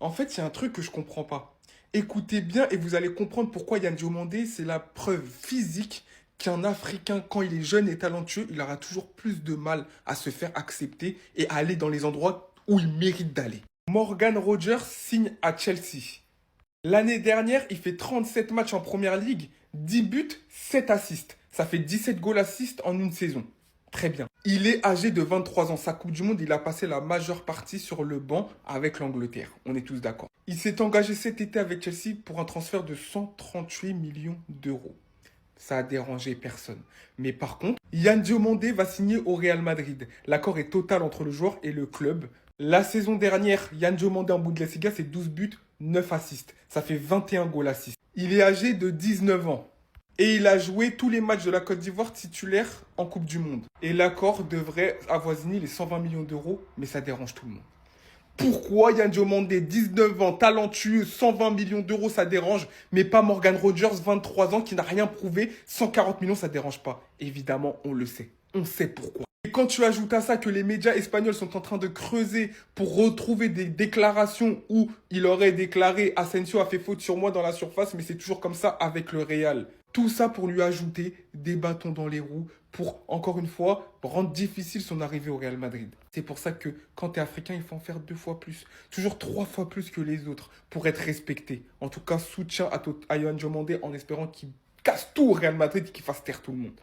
En fait, il y a un truc que je comprends pas. Écoutez bien et vous allez comprendre pourquoi Yann Diomandé, c'est la preuve physique qu'un Africain, quand il est jeune et talentueux, il aura toujours plus de mal à se faire accepter et à aller dans les endroits où il mérite d'aller. Morgan Rogers signe à Chelsea. L'année dernière, il fait 37 matchs en première ligue, 10 buts, 7 assists. Ça fait 17 goals assists en une saison. Très bien. Il est âgé de 23 ans. Sa Coupe du Monde, il a passé la majeure partie sur le banc avec l'Angleterre. On est tous d'accord. Il s'est engagé cet été avec Chelsea pour un transfert de 138 millions d'euros. Ça a dérangé personne. Mais par contre, Yann Diomandé va signer au Real Madrid. L'accord est total entre le joueur et le club. La saison dernière, Yann Diomandé en Bundesliga, c'est 12 buts, 9 assists. Ça fait 21 goals assists. Il est âgé de 19 ans. Et il a joué tous les matchs de la Côte d'Ivoire titulaire en Coupe du Monde. Et l'accord devrait avoisiner les 120 millions d'euros, mais ça dérange tout le monde. Pourquoi Yann Diomandé, 19 ans, talentueux, 120 millions d'euros, ça dérange, mais pas Morgan Rogers, 23 ans, qui n'a rien prouvé, 140 millions, ça dérange pas. Évidemment, on le sait. On sait pourquoi. Et quand tu ajoutes à ça que les médias espagnols sont en train de creuser pour retrouver des déclarations où il aurait déclaré Asensio a fait faute sur moi dans la surface, mais c'est toujours comme ça avec le Real. Tout ça pour lui ajouter des bâtons dans les roues pour, encore une fois, rendre difficile son arrivée au Real Madrid. C'est pour ça que quand tu es africain, il faut en faire 2 fois plus, toujours 3 fois plus que les autres pour être respecté. En tout cas, soutien à Yohan Diomandé en espérant qu'il casse tout au Real Madrid et qu'il fasse taire tout le monde.